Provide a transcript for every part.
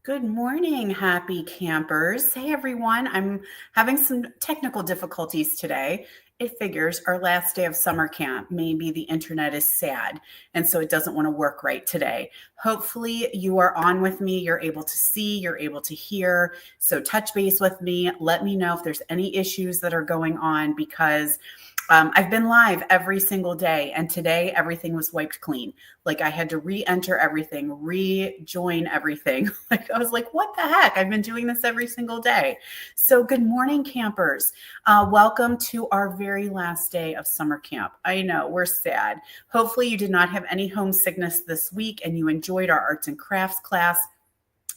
Good morning, happy campers. Hey, everyone. I'm having some technical difficulties today. It figures our last day of summer camp. Maybe the internet is sad, and so it doesn't want to work right today. Hopefully, you are on with me. You're able to see, you're able to hear. So, touch base with me. Let me know if there's any issues that are going on because I've been live every single day, and today everything was wiped clean. Like I had to re-enter everything, rejoin everything. Like I was like, what the heck? I've been doing this every single day. So good morning, campers. Welcome to our very last day of summer camp. I know we're sad. Hopefully you did not have any homesickness this week and you enjoyed our arts and crafts class.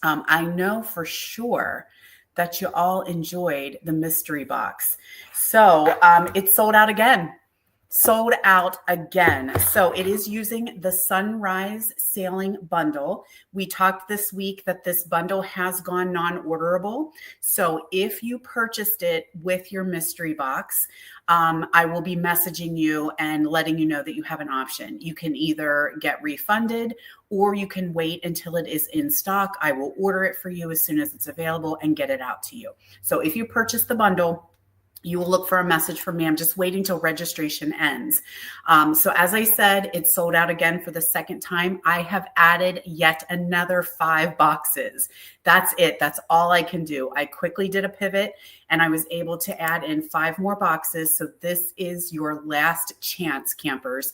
I know for sure that you all enjoyed the mystery box. So it's sold out again. Sold out again. So it is using the Sunrise Sailing Bundle. We talked this week that this bundle has gone non-orderable. So if you purchased it with your mystery box, I will be messaging you and letting you know that you have an option. You can either get refunded or you can wait until it is in stock. I will order it for you as soon as it's available and get it out to you. So if you purchase the bundle, you will look for a message from me. I'm just waiting till registration ends. So as I said, it's sold out again for the second time. I have added yet another 5 boxes. That's it. That's all I can do. I quickly did a pivot and I was able to add in 5 more boxes. So this is your last chance, campers.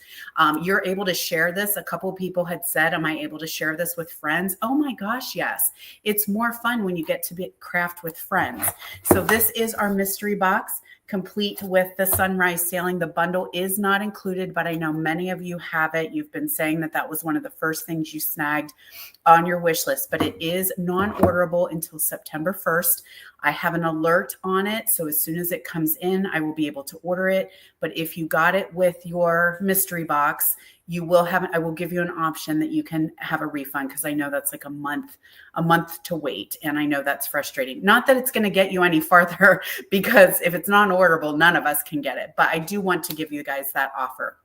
You're able to share this. A couple of people had said, am I able to share this with friends? Oh my gosh, yes. It's more fun when you get to craft with friends. So this is our mystery box, complete with the Sunrise Sailing. The bundle is not included, but I know many of you have it. You've been saying that that was one of the first things you snagged on your wish list, but it is non-orderable until September 1st. I have an alert on it, so as soon as it comes in, I will be able to order it. But if you got it with your mystery box, you will have, I will give you an option that you can have a refund because I know that's like a month to wait. And I know that's frustrating. Not that it's going to get you any farther because if it's non-orderable, none of us can get it. But I do want to give you guys that offer.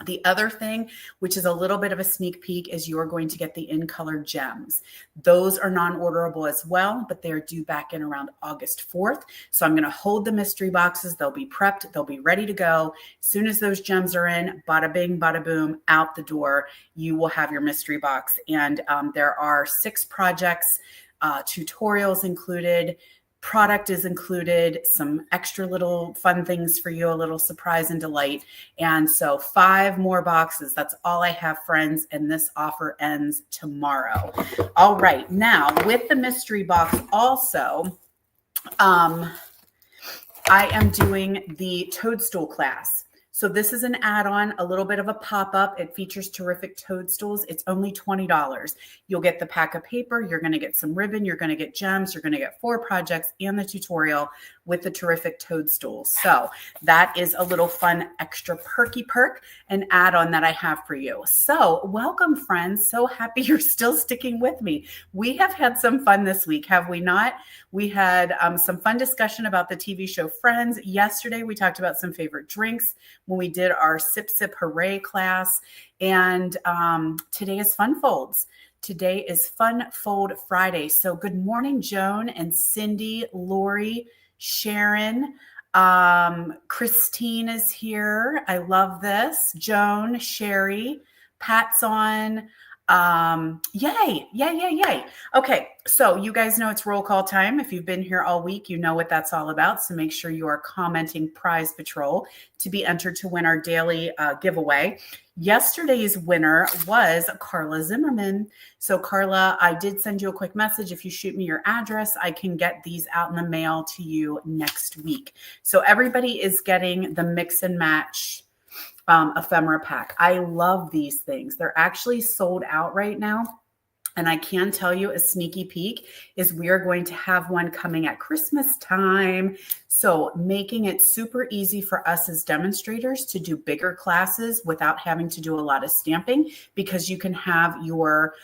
The other thing, which is a little bit of a sneak peek, is you're going to get the in color gems. Those are non-orderable as well, but they're due back in around August 4th. So I'm going to hold the mystery boxes. They'll be prepped. They'll be ready to go. As soon as those gems are in, bada bing, bada boom, out the door, you will have your mystery box. And there are 6 projects, tutorials included. Product is included, some extra little fun things for you, a little surprise and delight. And so 5 more boxes. That's all I have, friends. And this offer ends tomorrow. All right. Now with the mystery box also, I am doing the toadstool class. So this is an add-on, a little bit of a pop-up. It features terrific toadstools. It's only $20. You'll get the pack of paper. You're going to get some ribbon. You're going to get gems. You're going to get 4 projects and the tutorial with the terrific toadstools. So that is a little fun extra perky perk, an add-on that I have for you. So welcome, friends. So happy you're still sticking with me. We have had some fun this week, have we not? We had some fun discussion about the TV show Friends. Yesterday, we talked about some favorite drinks when we did our Sip Sip Hooray class. And today is Fun Folds. Today is Fun Fold Friday. So good morning, Joan and Cindy, Lori, Sharon. Christine is here. I love this. Joan, Sherry, Pat's on. Yay. Okay. So you guys know it's roll call time. If you've been here all week, you know what that's all about. So make sure you are commenting Prize Patrol to be entered to win our daily giveaway. Yesterday's winner was Carla Zimmerman. So Carla, I did send you a quick message. If you shoot me your address, I can get these out in the mail to you next week. So everybody is getting the mix and match ephemera pack. I love these things. They're actually sold out right now. And I can tell you a sneaky peek is we are going to have one coming at Christmas time. So making it super easy for us as demonstrators to do bigger classes without having to do a lot of stamping, because you can have your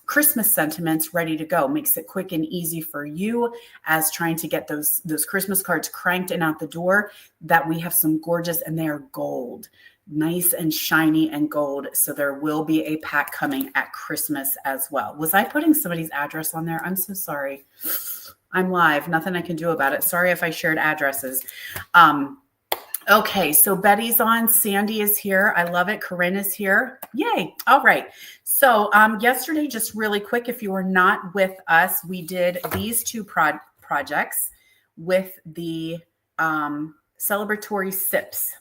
Christmas sentiments ready to go. Makes it quick and easy for you as trying to get those Christmas cards cranked and out the door. That we have some gorgeous, and they are gold. nice and shiny and gold. So there will be a pack coming at Christmas as well. Was I putting somebody's address on there? I'm so sorry. I'm live. Nothing I can do about it. Sorry if I shared addresses. Okay, so Betty's on. Sandy is here. I love it. Corinne is here. Yay. All right. So yesterday, just really quick, if you were not with us, we did these two projects with the celebratory SIPs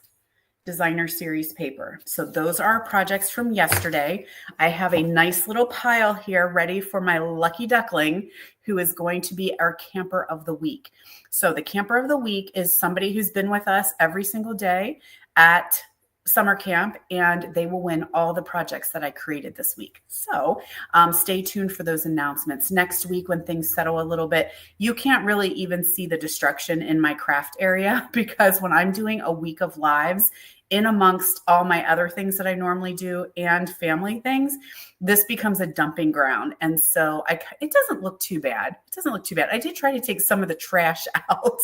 designer series paper. So those are our projects from yesterday. I have a nice little pile here ready for my lucky duckling, who is going to be our camper of the week. So the camper of the week is somebody who's been with us every single day at summer camp, and they will win all the projects that I created this week. So stay tuned for those announcements. Next week, when things settle a little bit, you can't really even see the destruction in my craft area, because when I'm doing a week of lives, in amongst all my other things that I normally do and family things, this becomes a dumping ground. And so it doesn't look too bad. It doesn't look too bad. I did try to take some of the trash out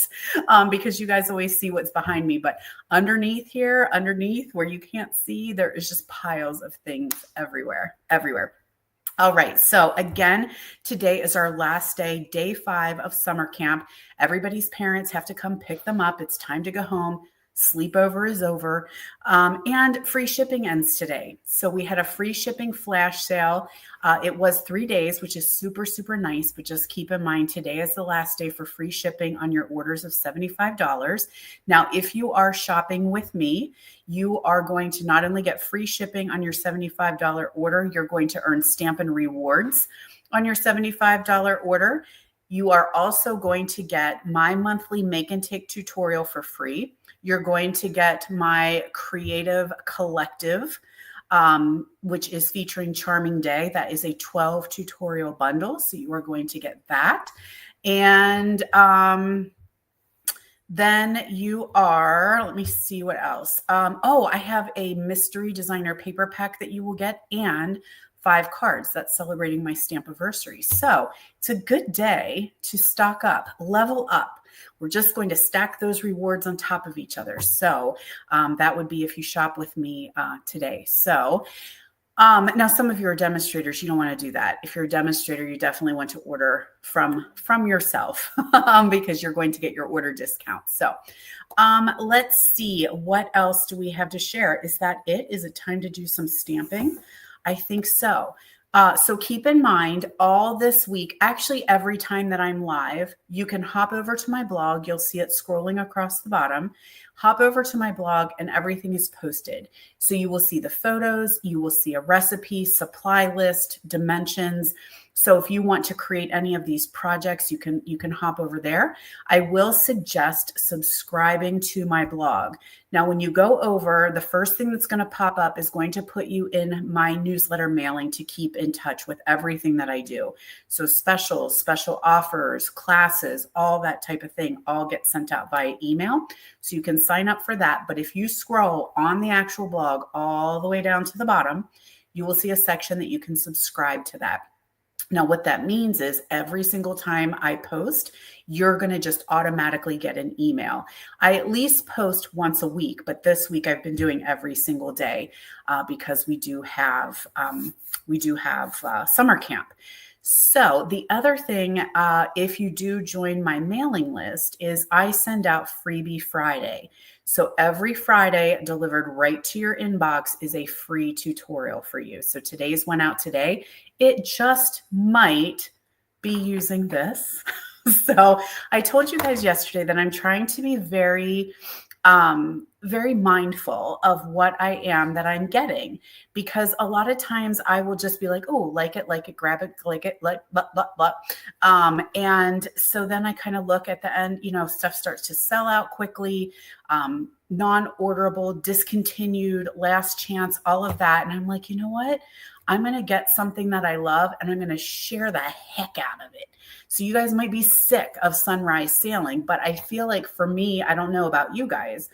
because you guys always see what's behind me. But underneath here, underneath where you can't see, there is just piles of things everywhere. All right. So again, today is our last day, day 5 of summer camp. Everybody's parents have to come pick them up. It's time to go home. Sleepover is over, and free shipping ends today. So we had a free shipping flash sale. It was 3 days, which is super, super nice. But just keep in mind, today is the last day for free shipping on your orders of $75. Now, if you are shopping with me, you are going to not only get free shipping on your $75 order, you're going to earn Stampin' Rewards on your $75 order. You are also going to get my monthly make and take tutorial for free. You're going to get my creative collective, which is featuring Charming Day. That is a 12 tutorial bundle. So you are going to get that. And then you are, let me see what else. I have a mystery designer paper pack that you will get, and 5 cards that's celebrating my Stampiversary. So it's a good day to stock up, level up. We're just going to stack those rewards on top of each other. So that would be if you shop with me today. So now some of you are demonstrators. You don't want to do that. If you're a demonstrator, you definitely want to order from yourself because you're going to get your order discount. So let's see. What else do we have to share? Is that it? Is it time to do some stamping? I think so. So keep in mind, all this week, actually every time that I'm live, you can hop over to my blog. You'll see it scrolling across the bottom. Hop over to my blog and everything is posted. So you will see the photos, you will see a recipe, supply list, dimensions. So if you want to create any of these projects, you can hop over there. I will suggest subscribing to my blog. Now, when you go over, the first thing that's going to pop up is going to put you in my newsletter mailing to keep in touch with everything that I do. So specials, special offers, classes, all that type of thing all get sent out via email. So you can sign up for that. But if you scroll on the actual blog all the way down to the bottom, you will see a section that you can subscribe to that. Now, what that means is every single time I post, you're going to just automatically get an email. I at least post once a week, but this week I've been doing every single day because we do have summer camp. So the other thing, if you do join my mailing list, is I send out Freebie Friday. So every Friday, delivered right to your inbox, is a free tutorial for you. So today's went out today. It just might be using this. So I told you guys yesterday that I'm trying to be very mindful of what I am that I'm getting, because a lot of times I will just be like, oh, like it, grab it, like it, blah, blah, blah. And so then I kind of look at the end, stuff starts to sell out quickly, non-orderable, discontinued, last chance, all of that. And I'm like, you know what? I'm going to get something that I love and I'm going to share the heck out of it. So you guys might be sick of sunrise sailing, but I feel like for me, I don't know about you guys,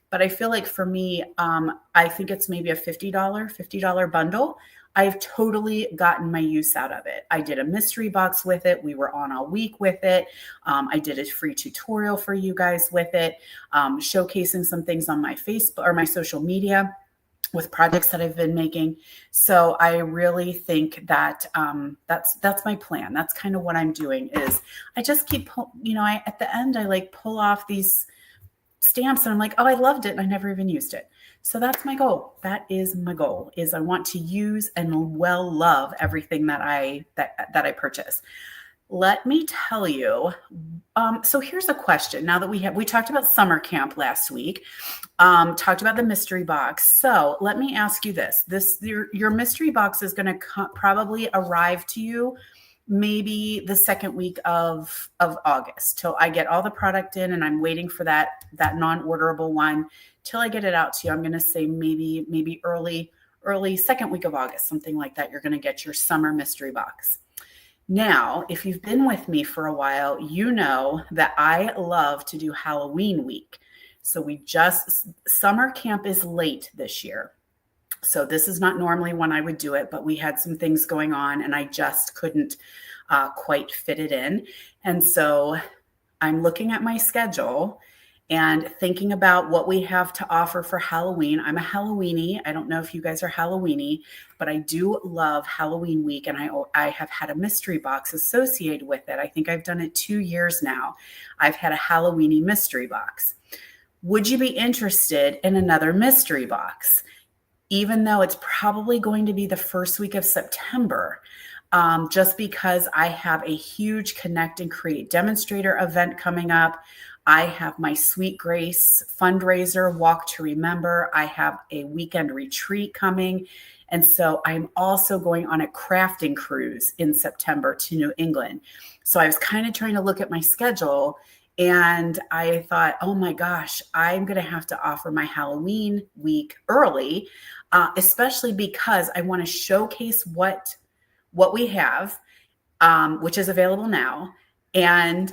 but I feel like for me, I think it's maybe a $50 bundle. I've totally gotten my use out of it. I did a mystery box with it. We were on all week with it. I did a free tutorial for you guys with it, showcasing some things on my Facebook or my social media. with projects that I've been making. So I really think that that's my plan. That's kind of what I'm doing is I just keep, at the end, I like pull off these stamps and I'm like, oh, I loved it. And I never even used it. So that's my goal. That is my goal is I want to use and well love everything that I purchase. Let me tell you. So here's a question. Now that we talked about summer camp last week, talked about the mystery box. So let me ask you this: your mystery box is going to probably arrive to you maybe the second week of August till I get all the product in, and I'm waiting for that non-orderable one till I get it out to you. I'm going to say maybe early second week of August, something like that. You're going to get your summer mystery box. Now, if you've been with me for a while, you know that I love to do Halloween week. So summer camp is late this year. So this is not normally when I would do it, but we had some things going on and I just couldn't quite fit it in. And so I'm looking at my schedule and thinking about what we have to offer for Halloween. I'm a Halloweenie. I don't know if you guys are Halloweenie, but I do love Halloween week. And I have had a mystery box associated with it. I think I've done it 2 years now. I've had a Halloweenie mystery box. Would you be interested in another mystery box? Even though it's probably going to be the first week of September, just because I have a huge Connect and Create demonstrator event coming up. I have my Sweet Grace fundraiser, Walk to Remember. I have a weekend retreat coming. And so I'm also going on a crafting cruise in September to New England. So I was kind of trying to look at my schedule and I thought, oh my gosh, I'm going to have to offer my Halloween week early, especially because I want to showcase what we have, which is available now. And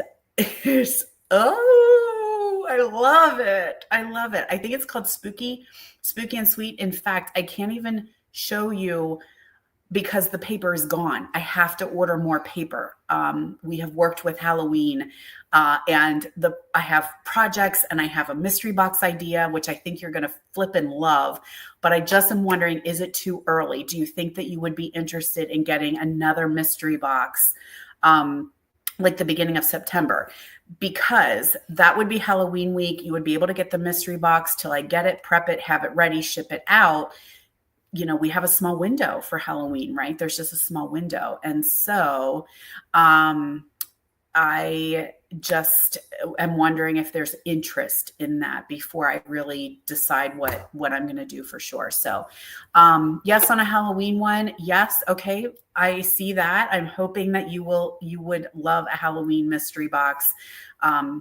I love it. I love it. I think it's called Spooky and Sweet. In fact, I can't even show you because the paper is gone. I have to order more paper. We have worked with Halloween and I have projects and I have a mystery box idea, which I think you're going to flip and love. But I just am wondering, is it too early? Do you think that you would be interested in getting another mystery box like the beginning of September? Because that would be Halloween week. You would be able to get the mystery box till I get it, prep it, have it ready, ship it out. We have a small window for Halloween, right? There's just a small window. And so I just am wondering if there's interest in that before I really decide what I'm going to do for sure. So yes, on a Halloween one. Yes. Okay. I see that. I'm hoping that you would love a Halloween mystery box.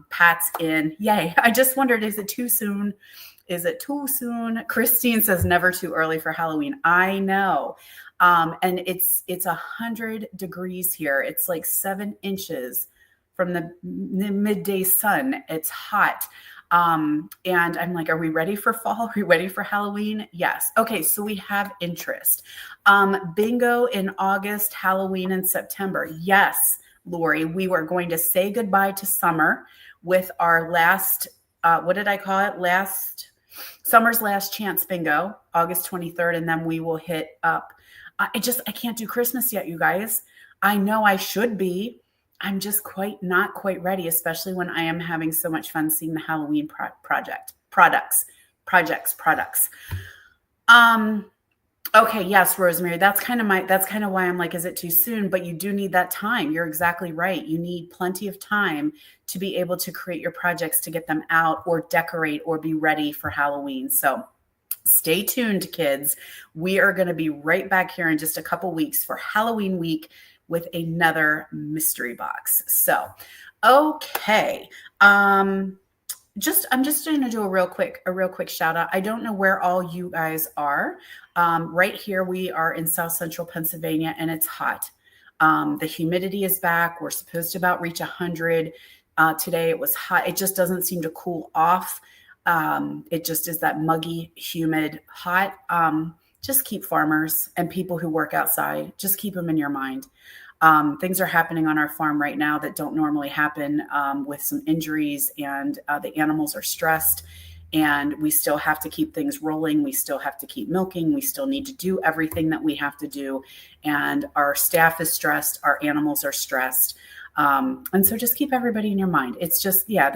Pat's in. Yay. I just wondered, is it too soon? Is it too soon? Christine says never too early for Halloween. I know. And it's 100 degrees here. It's like 7 inches from the midday sun. It's hot. And I'm like, are we ready for fall? Are we ready for Halloween? Yes. Okay. So we have interest. Bingo in August, Halloween in September. Yes, Lori, we were going to say goodbye to summer with our last, what did I call it? Summer's last chance bingo, August 23rd. And then we will hit up. I can't do Christmas yet, you guys. I know I should be. I'm just not quite ready, especially when I am having so much fun seeing the Halloween products. Okay. Yes, Rosemary, that's kind of why I'm like, is it too soon? But you do need that time. You're exactly right. You need plenty of time to be able to create your projects, to get them out or decorate or be ready for Halloween. So stay tuned, kids. We are going to be right back here in just a couple weeks for Halloween week with another mystery box. So, okay. I'm just going to do a real quick shout out. I don't know where all you guys are. Right here, we are in South Central Pennsylvania and it's hot. The humidity is back. We're supposed to about reach 100. Today it was hot. It just doesn't seem to cool off. It just is that muggy, humid, hot. Just keep farmers and people who work outside, just keep them in your mind. Things are happening on our farm right now that don't normally happen with some injuries and the animals are stressed. and we still have to keep things rolling. We still have to keep milking. We still need to do everything that we have to do. And our staff is stressed. Our animals are stressed. And so just keep everybody in your mind. It's just, yeah,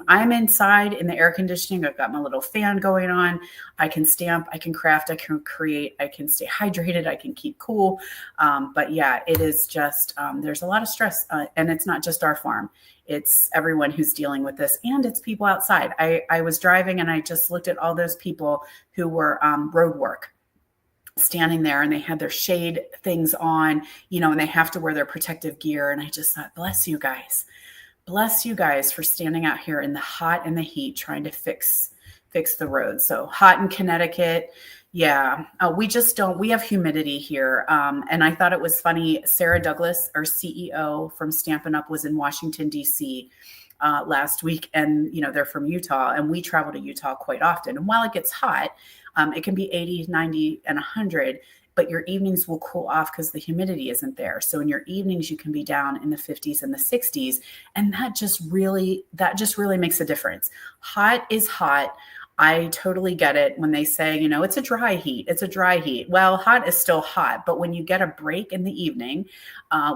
I'm inside in the air conditioning. I've got my little fan going on. I can stamp, I can craft, I can create, I can stay hydrated, I can keep cool. But yeah, it is just, there's a lot of stress. And it's not just our farm. It's everyone who's dealing with this, and it's people outside. I was driving and I just looked at all those people who were road work, standing there, and they had their shade things on, and they have to wear their protective gear. And I just thought, bless you guys for standing out here in the hot and the heat trying to fix the road. So hot in Connecticut. Yeah, we have humidity here. And I thought it was funny. Sarah Douglas, our CEO from Stampin' Up, was in Washington, D.C. Last week. And, they're from Utah, and we travel to Utah quite often. And while it gets hot, it can be 80, 90, and 100, but your evenings will cool off because the humidity isn't there. So in your evenings, you can be down in the 50s and the 60s. And that just really makes a difference. Hot is hot. I totally get it when they say, it's a dry heat. It's a dry heat. Well, hot is still hot, but when you get a break in the evening,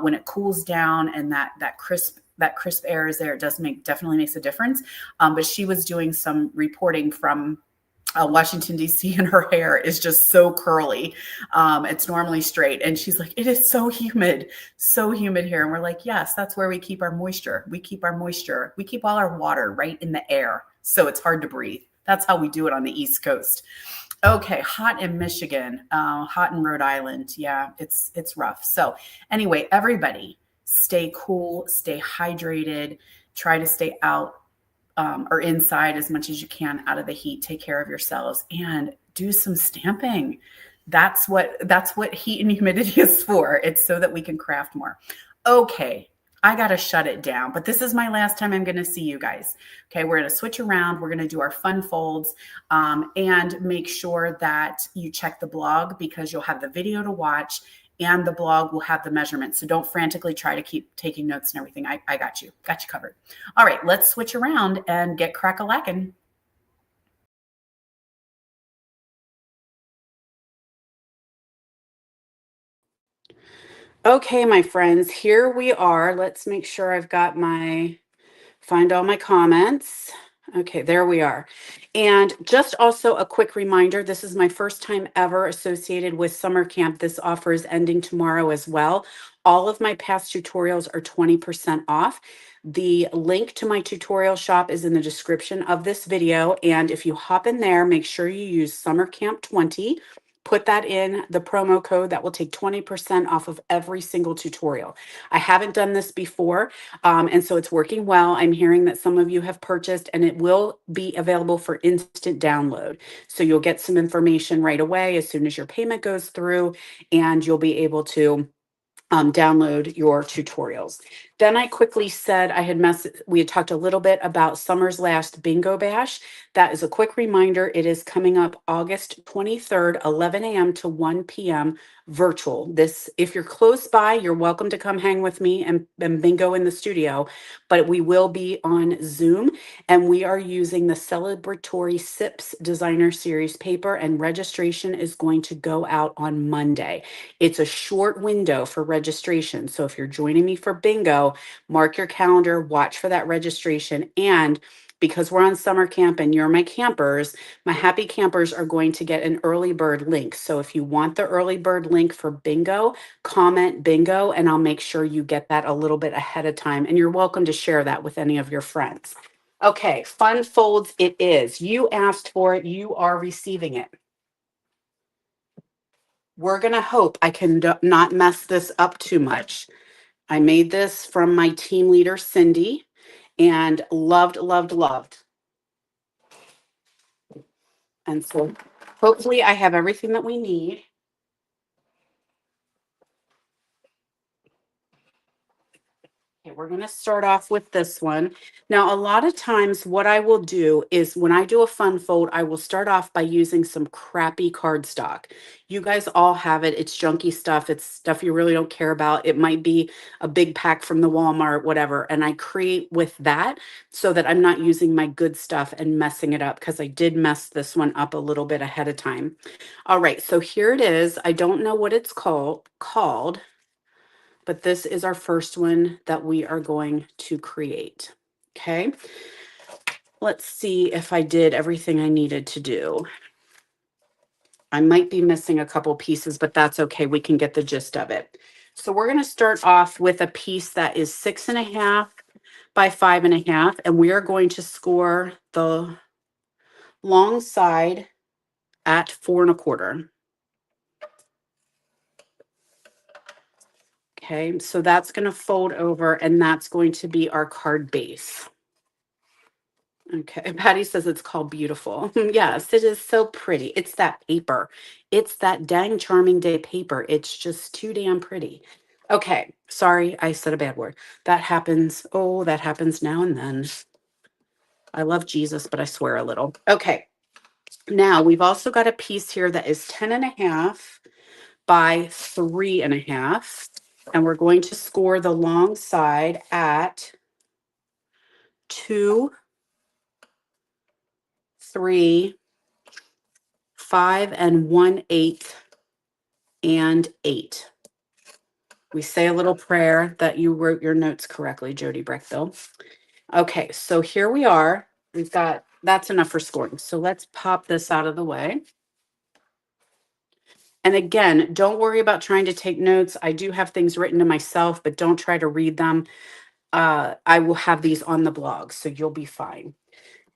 when it cools down and that crisp air is there, it definitely makes a difference. But she was doing some reporting from Washington, D.C., and her hair is just so curly. It's normally straight. And she's like, it is so humid here. And we're like, yes, that's where we keep our moisture. We keep all our water right in the air. So it's hard to breathe. That's how we do it on the East Coast. Okay. Hot in Michigan, hot in Rhode Island. Yeah, it's rough. So anyway, everybody stay cool, stay hydrated, try to stay out or inside as much as you can out of the heat. Take care of yourselves and do some stamping. That's what heat and humidity is for. It's so that we can craft more. Okay, I got to shut it down, but this is my last time I'm going to see you guys. Okay, we're going to switch around. We're going to do our fun folds, and make sure that you check the blog, because you'll have the video to watch and the blog will have the measurements. So don't frantically try to keep taking notes and everything. I got you covered. All right, let's switch around and get crack-a-lackin'. Okay, my friends, here we are. Let's make sure I've got find all my comments. Okay, there we are. And just also a quick reminder, this is my first time ever associated with summer camp. This offer is ending tomorrow as well. All of my past tutorials are 20% off. The link to my tutorial shop is in the description of this video. And if you hop in there, make sure you use Summer Camp 20. Put that in the promo code. That will take 20% off of every single tutorial. I haven't done this before, and so it's working well. I'm hearing that some of you have purchased, and it will be available for instant download. So you'll get some information right away as soon as your payment goes through, and you'll be able to download your tutorials. Then I quickly said we had talked a little bit about summer's last bingo bash. That is a quick reminder. It is coming up August 23rd, 11 a.m. to 1 p.m. virtual. If you're close by, you're welcome to come hang with me and bingo in the studio, but we will be on Zoom, and we are using the celebratory SIPS Designer Series paper, and registration is going to go out on Monday. It's a short window for registration. So if you're joining me for bingo, mark your calendar, watch for that registration. And because we're on summer camp and you're my campers, my happy campers are going to get an early bird link. So if you want the early bird link for bingo, comment bingo, and I'll make sure you get that a little bit ahead of time. And you're welcome to share that with any of your friends. Okay, fun folds it is. You asked for it, you are receiving it. We're going to hope I can not mess this up too much. I made this from my team leader, Cindy, and loved. And so hopefully I have everything that we need. Okay, we're going to start off with this one. Now, a lot of times, what I will do is when I do a fun fold, I will start off by using some crappy cardstock. You guys all have it. It's junky stuff. It's stuff you really don't care about. It might be a big pack from the Walmart, whatever. And I create with that so that I'm not using my good stuff and messing it up because I did mess this one up a little bit ahead of time. All right, so here it is. I don't know what it's called, but this is our first one that we are going to create. Okay, let's see if I did everything I needed to do. I might be missing a couple pieces, but that's okay. We can get the gist of it. So we're going to start off with a piece that is 6.5 by 5.5, and we are going to score the long side at 4.25. Okay, so that's going to fold over, and that's going to be our card base. Okay, Patty says it's called beautiful. Yes, it is so pretty. It's that paper. It's that dang charming day paper. It's just too damn pretty. Okay, sorry, I said a bad word. That happens. Oh, that happens now and then. I love Jesus, but I swear a little. Okay, now we've also got a piece here that is 10.5 by 3.5. And we're going to score the long side at 2, 3, 5 and 1/8 and 8. We say a little prayer that you wrote your notes correctly, Jody Breckville. Okay, so here we are. We've got, that's enough for scoring. So let's pop this out of the way. And again, don't worry about trying to take notes. I do have things written to myself, but don't try to read them. I will have these on the blog, so you'll be fine.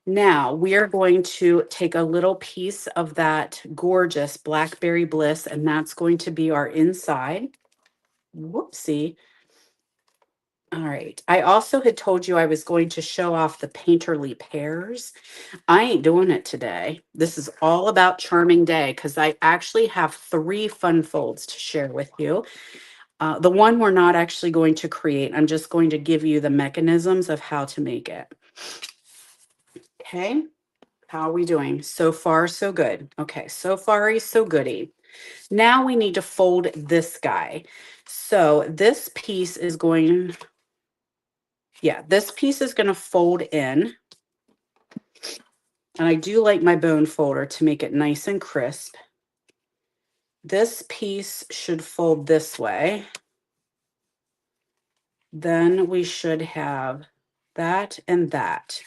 Now we are going to take a little piece of that gorgeous Blackberry Bliss, and that's going to be our inside. Whoopsie. All right. I also had told you I was going to show off the painterly pears. I ain't doing it today. This is all about Charming Day because I actually have 3 fun folds to share with you. The one we're not actually going to create. I'm just going to give you the mechanisms of how to make it. Okay. How are we doing? So far, so good. Okay. So far, so goody. Now we need to fold this guy. So this piece is going... Yeah, this piece is going to fold in. And I do like my bone folder to make it nice and crisp. This piece should fold this way. Then we should have that and that.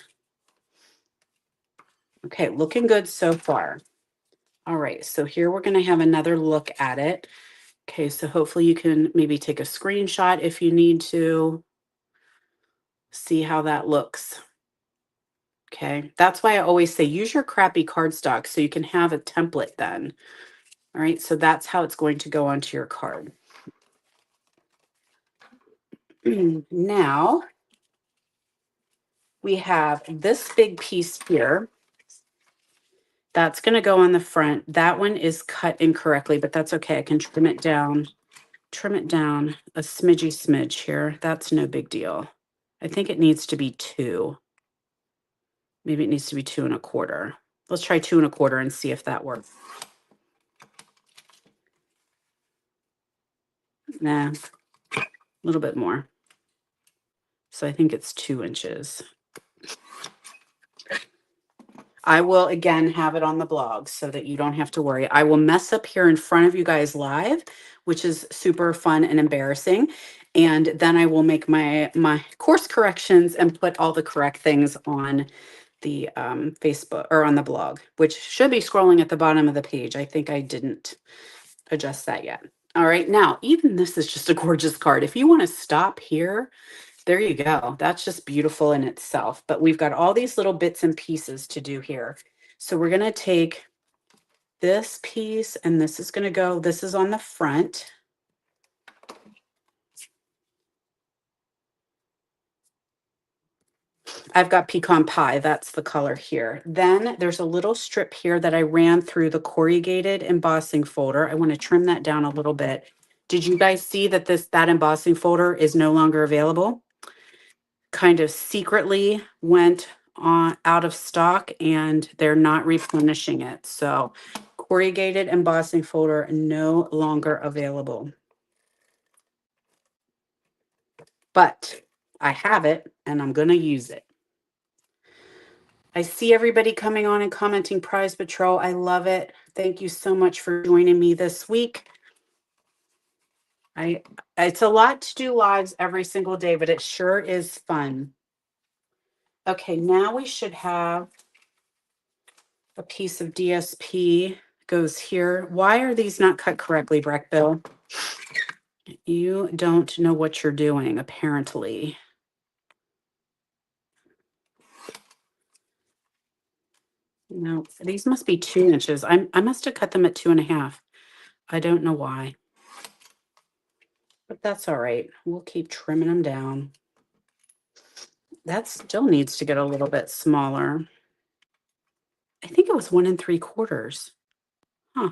Okay, looking good so far. All right, so here we're going to have another look at it. Okay, so hopefully you can maybe take a screenshot if you need to see how that looks. Okay, that's why I always say use your crappy cardstock so you can have a template then. All right, so that's how it's going to go onto your card. Now we have this big piece here. That's going to go on the front. That one is cut incorrectly, but that's okay. I can trim it down a smidge here. That's no big deal. I think it needs to be 2. Maybe it needs to be 2.25. Let's try 2.25 and see if that works. Nah, a little bit more. So I think it's 2 inches. I will again have it on the blog so that you don't have to worry. I will mess up here in front of you guys live, which is super fun and embarrassing. And then I will make my course corrections and put all the correct things on the Facebook or on the blog, which should be scrolling at the bottom of the page. I think I didn't adjust that yet. All right, now even this is just a gorgeous card. If you want to stop here, there you go. That's just beautiful in itself. But we've got all these little bits and pieces to do here. So we're going to take this piece and this is going to go, this is on the front. I've got pecan pie. That's the color here. Then there's a little strip here that I ran through the corrugated embossing folder. I want to trim that down a little bit. Did you guys see that that embossing folder is no longer available? kind of secretly went on out of stock and they're not replenishing it. So corrugated embossing folder no longer available. But I have it and I'm going to use it. I see everybody coming on and commenting Prize Patrol. I love it. Thank you so much for joining me this week. It's a lot to do lives every single day, but it sure is fun. Okay, now we should have a piece of DSP goes here. Why are these not cut correctly, Breckbill? You don't know what you're doing, apparently. No, these must be 2 inches. I must have cut them at 2.5. I don't know why. But that's all right. We'll keep trimming them down. That still needs to get a little bit smaller. I think it was 1 3/4. Huh.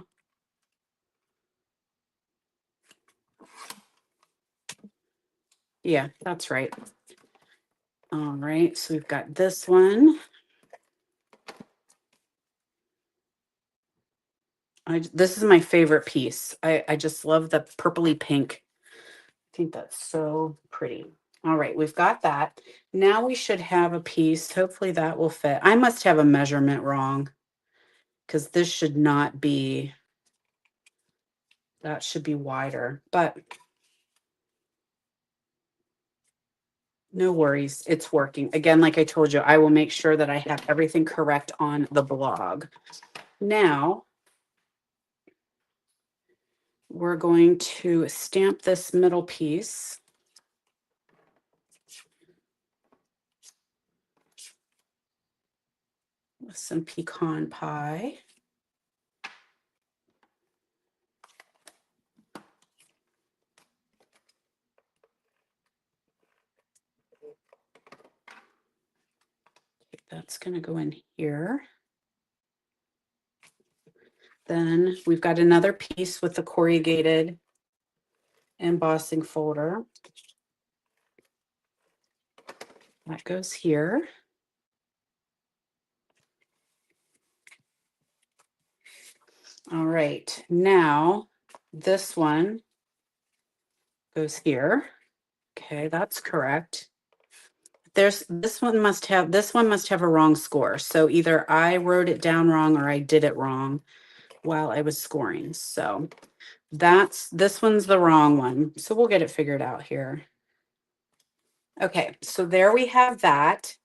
Yeah, that's right. All right, so we've got this one. This is my favorite piece. I just love the purpley pink. I think that's so pretty. All right, we've got that. Now we should have a piece. Hopefully that will fit. I must have a measurement wrong because this should not be, that should be wider, but no worries. It's working. Again, like I told you, I will make sure that I have everything correct on the blog. Now, we're going to stamp this middle piece. With some pecan pie. Okay, that's going to go in here. Then we've got another piece with the corrugated embossing folder. That goes here. All right, now this one goes here. Okay, that's correct. This one must have a wrong score. So either I wrote it down wrong or I did it wrong while I was scoring. So this one's the wrong one. So we'll get it figured out here. Okay, so there we have that.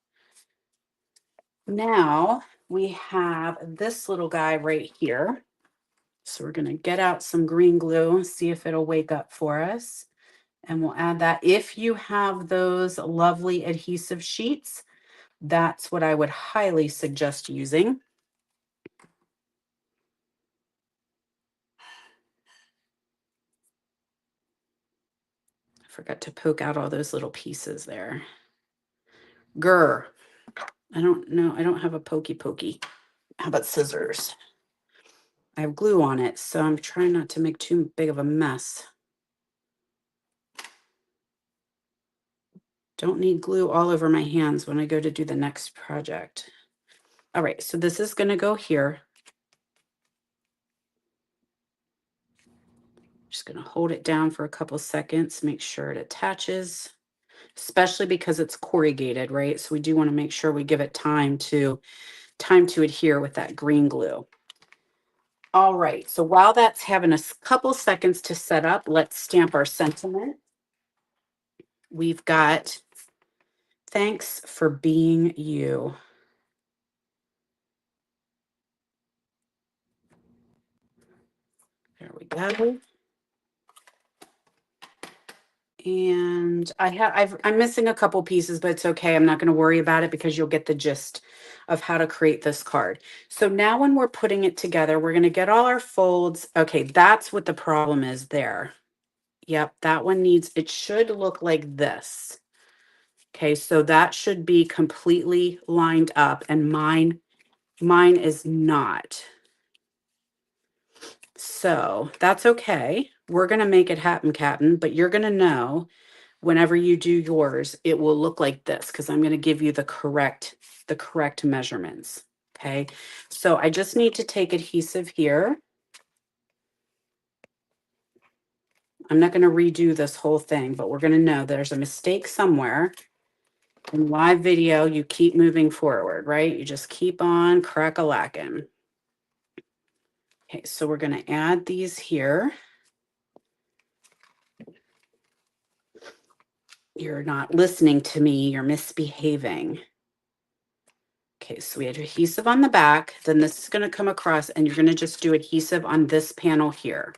Now we have this little guy right here. So we're going to get out some green glue, see if it'll wake up for us. And we'll add that. If you have those lovely adhesive sheets, that's what I would highly suggest using. I forgot to poke out all those little pieces there. Grr. I don't know. I don't have a pokey. How about scissors? I have glue on it, so I'm trying not to make too big of a mess. Don't need glue all over my hands when I go to do the next project. All right, so this is going to go here. Just going to hold it down for a couple seconds, make sure it attaches, especially because it's corrugated, right? So we do want to make sure we give it time to adhere with that green glue. All right, so while that's having a couple seconds to set up, let's stamp our sentiment. We've got, thanks for being you. There we go. And I'm missing a couple pieces, but it's okay. I'm not going to worry about it because you'll get the gist of how to create this card. So now when we're putting it together, we're going to get all our folds. Okay, that's what the problem is there. Yep, that one needs, it should look like this. Okay, so that should be completely lined up, and mine is not. So that's okay. We're going to make it happen, Captain, but you're going to know whenever you do yours, it will look like this because I'm going to give you the correct measurements. Okay. So I just need to take adhesive here. I'm not going to redo this whole thing, but we're going to know there's a mistake somewhere. In live video, you keep moving forward, right? You just keep on crack-a-lacking. Okay, so we're going to add these here. You're not listening to me. You're misbehaving. Okay, so we had adhesive on the back. Then this is going to come across, and you're going to just do adhesive on this panel here.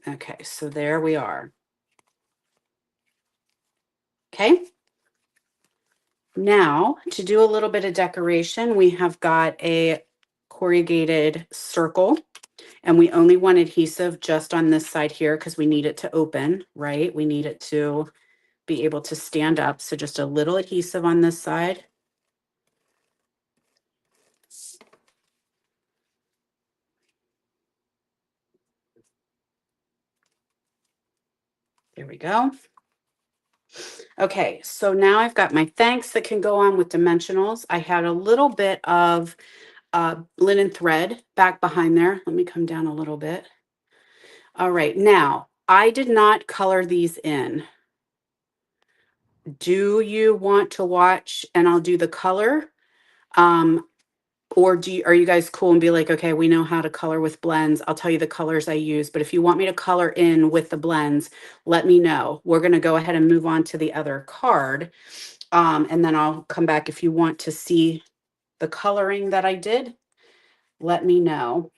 Okay, so there we are. Okay. Now, to do a little bit of decoration, we have got a corrugated circle, and we only want adhesive just on this side here because we need it to open, right? We need it to be able to stand up. So just a little adhesive on this side. There we go. Okay, so now I've got my thanks that can go on with dimensionals. I had a little bit of linen thread back behind there. Let me come down a little bit. All right, now I did not color these in. Do you want to watch and I'll do the color? Or are you guys cool and be like, okay, we know how to color with blends. I'll tell you the colors I use. But if you want me to color in with the blends, let me know. We're going to go ahead and move on to the other card. And then I'll come back if you want to see the coloring that I did. Let me know.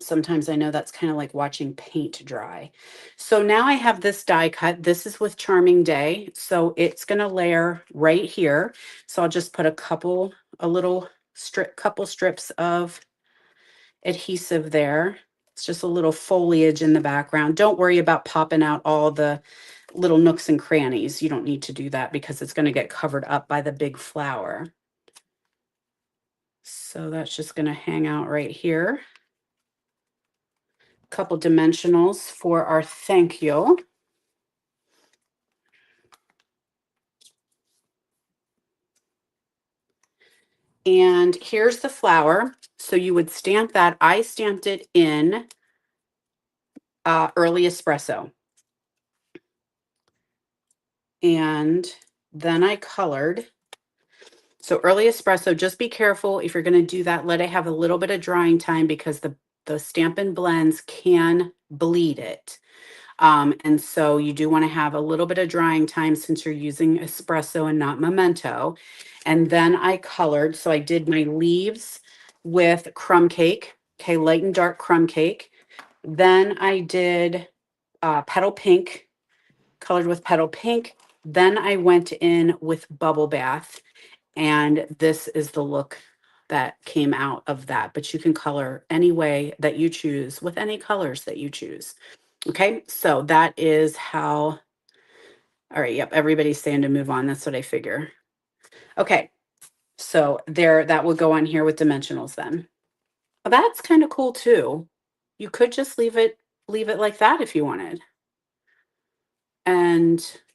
Sometimes I know that's kind of like watching paint dry. So now I have this die cut. This is with Charming Day. So it's going to layer right here. So I'll just put couple strips of adhesive there. It's just a little foliage in the background. Don't worry about popping out all the little nooks and crannies. You don't need to do that because it's going to get covered up by the big flower. So that's just going to hang out right here. Couple dimensionals for our thank you. And here's the flower. So you would stamp that. I stamped it in early espresso. And then I colored. So early espresso, just be careful if you're going to do that. Let it have a little bit of drying time because the Stampin' Blends can bleed it. And so you do want to have a little bit of drying time since you're using espresso and not memento. And then I colored. So I did my leaves with crumb cake. Okay, light and dark crumb cake. Then I did petal pink, colored with petal pink. Then I went in with bubble bath. And this is the look that came out of that. But you can color any way that you choose with any colors that you choose. Okay, so that is how, all right, yep, everybody's saying to move on. That's what I figure. Okay, so that will go on here with dimensionals then. Well, that's kind of cool too. You could just leave it like that if you wanted.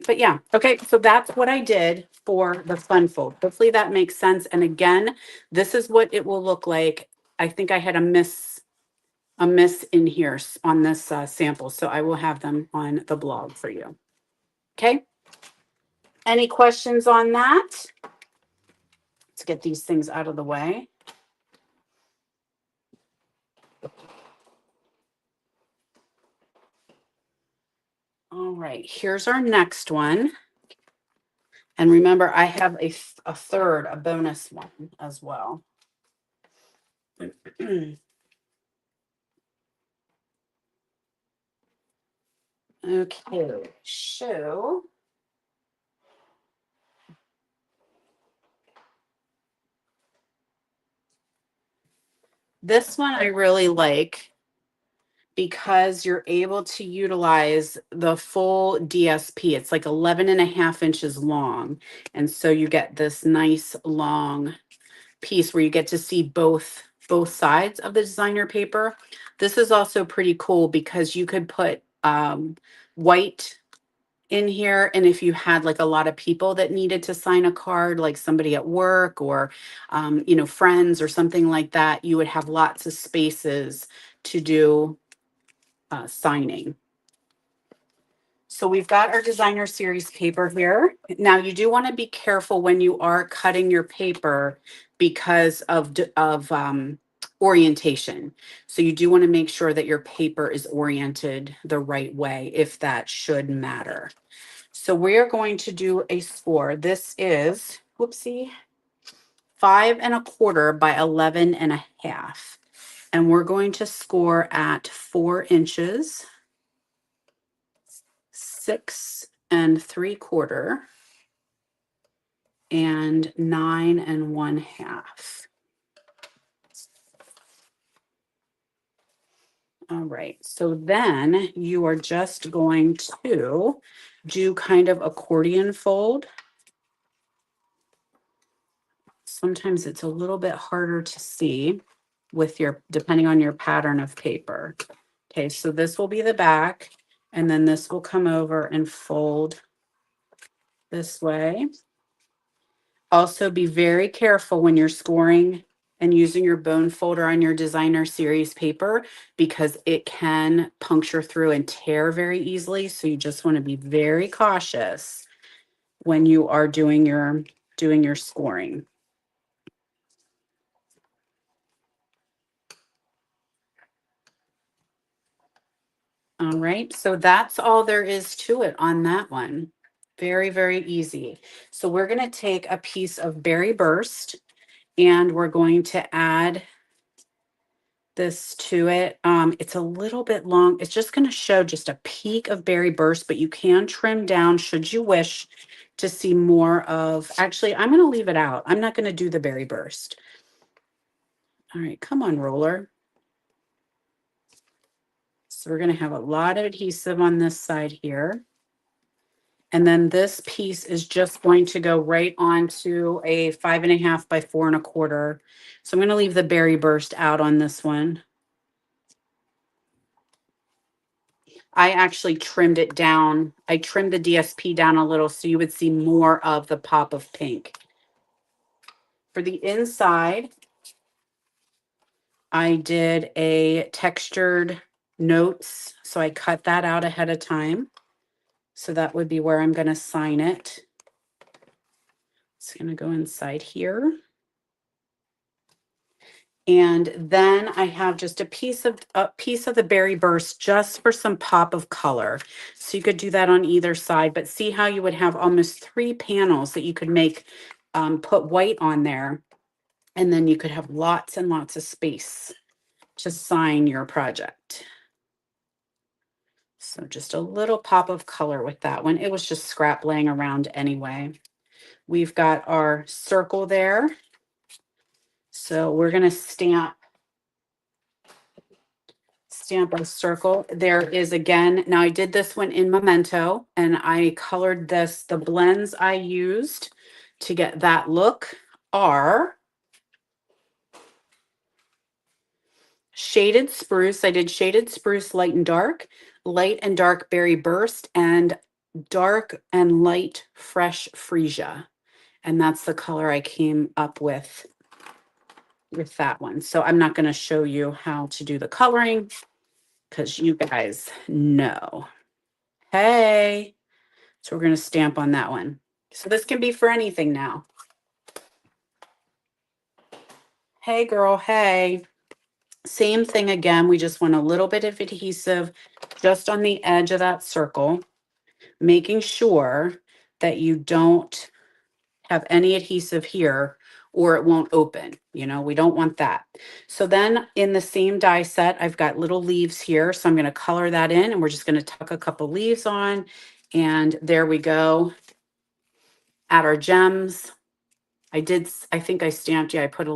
But yeah, okay, so that's what I did for the fun fold. Hopefully that makes sense. And again, this is what it will look like. I think I had a miss in here on this sample, so I will have them on the blog for you. Okay. Any questions on that? Let's get these things out of the way. All right, here's our next one. And remember, I have a bonus one as well. Okay, so this one I really like because you're able to utilize the full DSP. It's like 11 and a half inches long. And so you get this nice long piece where you get to see both sides of the designer paper. This is also pretty cool because you could put white in here, and if you had like a lot of people that needed to sign a card, like somebody at work or friends or something like that, you would have lots of spaces to do signing. So we've got our designer series paper here. Now you do want to be careful when you are cutting your paper because of orientation. So you do want to make sure that your paper is oriented the right way, if that should matter. So we're going to do a score. This is, whoopsie, 5¼ by 11½. And we're going to score at 4 inches, 6¾ and 9½ All right, so then you are just going to do kind of accordion fold. Sometimes it's a little bit harder to see depending on your pattern of paper. Okay, so this will be the back, and then this will come over and fold this way. Also, be very careful when you're scoring and using your bone folder on your designer series paper, because it can puncture through and tear very easily. So you just want to be very cautious when you are doing your scoring. All right, so that's all there is to it on that one. Very, very easy. So we're going to take a piece of Berry Burst and we're going to add this to it. It's a little bit long. It's just going to show just a peak of Berry Burst, but you can trim down should you wish to see more of. Actually, I'm going to leave it out. I'm not going to do the Berry Burst. All right, come on, roller. So we're going to have a lot of adhesive on this side here. And then this piece is just going to go right onto a 5½ by 4¼ So I'm going to leave the Berry Burst out on this one. I actually trimmed it down. I trimmed the DSP down a little so you would see more of the pop of pink. For the inside, I did a textured notes. So I cut that out ahead of time. So that would be where I'm going to sign it. It's going to go inside here. And then I have just a piece of the Berry Burst just for some pop of color. So you could do that on either side, but see how you would have almost 3 panels that you could make, put white on there. And then you could have lots and lots of space to sign your project. So just a little pop of color with that one. It was just scrap laying around anyway. We've got our circle there. So we're going to stamp our circle. There is, again, now I did this one in Memento and I colored this. The blends I used to get that look are Shaded Spruce. I did Shaded Spruce Light and Dark, Light and Dark Berry Burst, and Dark and Light Fresh Freesia. And that's the color I came up with that one. So I'm not going to show you how to do the coloring because you guys know. Hey. So we're going to stamp on that one. So this can be for anything now. Hey, girl. Hey. Same thing again. We just want a little bit of adhesive just on the edge of that circle, making sure that you don't have any adhesive here or it won't open. We don't want that. So then in the same die set, I've got little leaves here. So I'm going to color that in and we're just going to tuck a couple leaves on. And there we go. Add our gems. I think I stamped, I put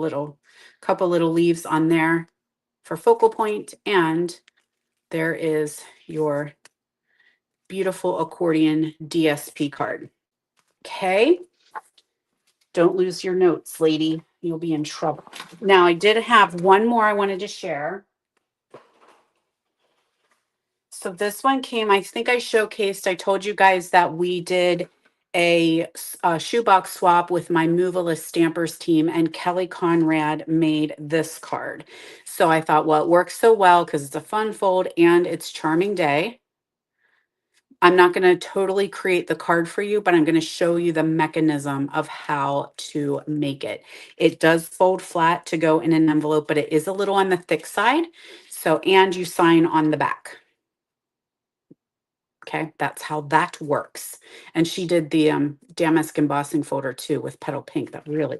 couple little leaves on there for focal point, and there is your beautiful accordion DSP card. Okay. Don't lose your notes, lady. You'll be in trouble. Now, I did have one more I wanted to share. So this one came, I think I showcased, I told you guys that we did a shoebox swap with my Movalist Stampers team, and Kelly Conrad made this card. So I thought, well, it works so well because it's a fun fold and it's Charming Day. I'm not going to totally create the card for you, but I'm going to show you the mechanism of how to make it. It does fold flat to go in an envelope, but it is a little on the thick side. So, and you sign on the back. Okay, that's how that works. And she did the damask embossing folder too with petal pink. That really,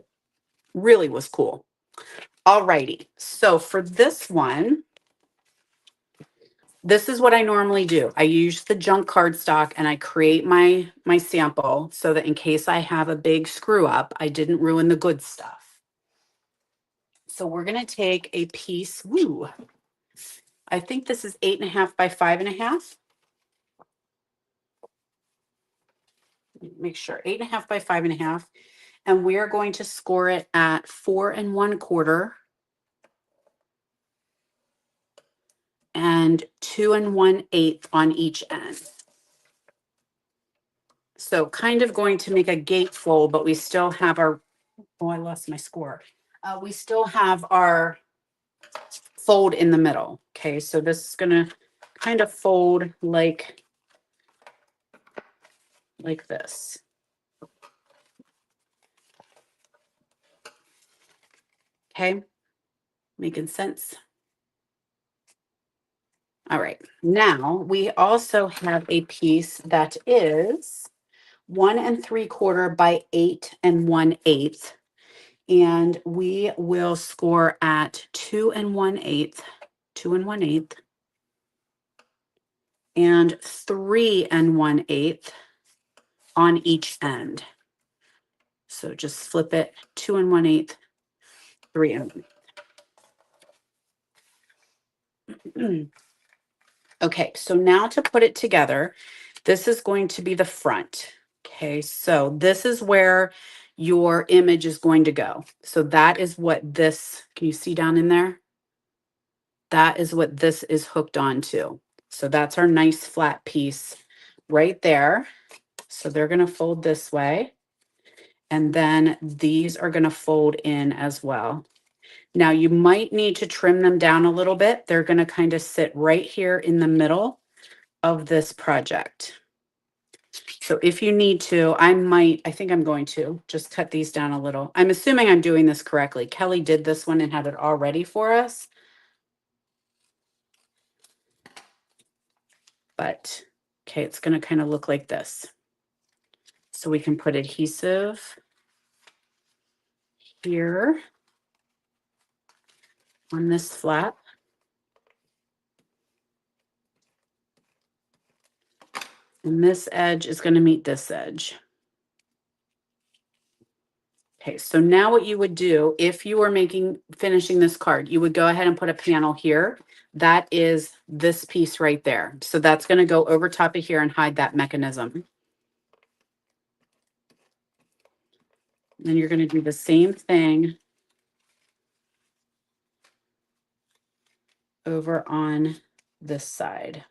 really was cool. All righty. So for this one, this is what I normally do. I use the junk cardstock and I create my sample so that in case I have a big screw up, I didn't ruin the good stuff. So we're going to take a piece. Woo. I think this is 8.5 by 5.5. Make sure 8.5 by 5.5. And we are going to score it at 4 1/4 and 2 1/8 on each end. So kind of going to make a gatefold, but we still have our, oh, I lost my score. We still have our fold in the middle. Okay, so this is going to kind of fold like this. Okay, making sense? All right, now we also have a piece that is 1 3/4 by 8 1/8. And we will score at 2 1/8, 2 1/8, and 3 1/8 on each end. So just flip it 2 1/8, 3 1/8. Okay, so now to put it together, this is going to be the front. Okay, so this is where your image is going to go. So that is what this, can you see down in there? That is what this is hooked onto. So that's our nice flat piece right there. So they're going to fold this way. And then these are going to fold in as well. Now you might need to trim them down a little bit. They're going to kind of sit right here in the middle of this project. So if you need to, I think I'm going to just cut these down a little. I'm assuming I'm doing this correctly. Kelly did this one and had it all ready for us. But okay, it's going to kind of look like this. So we can put adhesive here on this flap. And this edge is going to meet this edge. Okay, so now what you would do if you were finishing this card, you would go ahead and put a panel here. That is this piece right there. So that's going to go over top of here and hide that mechanism. Then you're going to do the same thing over on this side.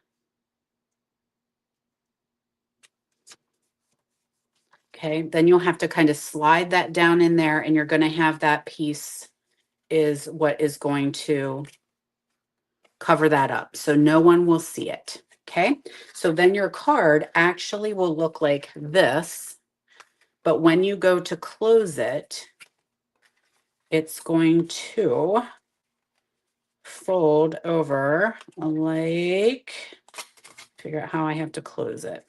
Okay, then you'll have to kind of slide that down in there, and you're going to have that piece is what is going to cover that up. So no one will see it. Okay, so then your card actually will look like this. But when you go to close it, it's going to fold over like, figure out how I have to close it.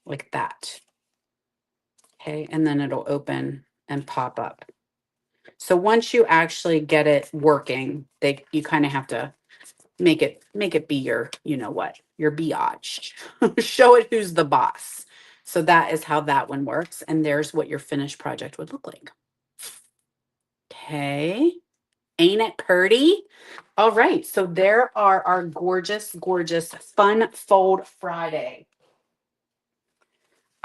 Like that. Okay, and then it'll open and pop up. So once you actually get it working, you kind of have to make it be your, you know what, your biatch. Show it who's the boss. So that is how that one works. And there's what your finished project would look like. Okay. Ain't it purty? All right, so there are our gorgeous, gorgeous Fun Fold Friday.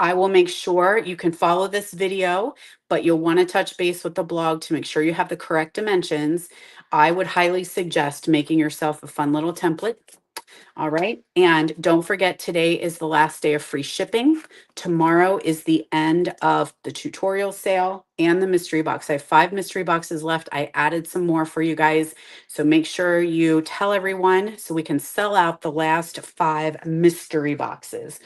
I will make sure you can follow this video, but you'll want to touch base with the blog to make sure you have the correct dimensions. I would highly suggest making yourself a fun little template. All right. And don't forget, today is the last day of free shipping. Tomorrow is the end of the tutorial sale and the mystery box. I have 5 mystery boxes left. I added some more for you guys. So make sure you tell everyone so we can sell out the last 5 mystery boxes.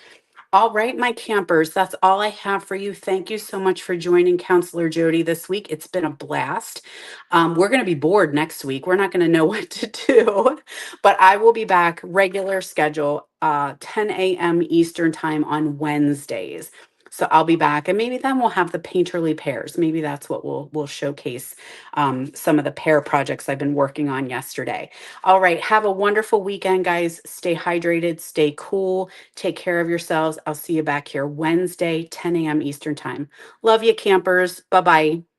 All right, my campers, that's all I have for you. Thank you so much for joining Counselor Jody this week. It's been a blast. We're going to be bored next week. We're not going to know what to do, but I will be back regular schedule, 10 a.m. Eastern time on Wednesdays. So I'll be back, and maybe then we'll have the painterly pairs. Maybe that's what we'll showcase, some of the pair projects I've been working on yesterday. All right, have a wonderful weekend, guys. Stay hydrated, stay cool. Take care of yourselves. I'll see you back here Wednesday, 10 a.m. Eastern Time. Love you, campers. Bye bye.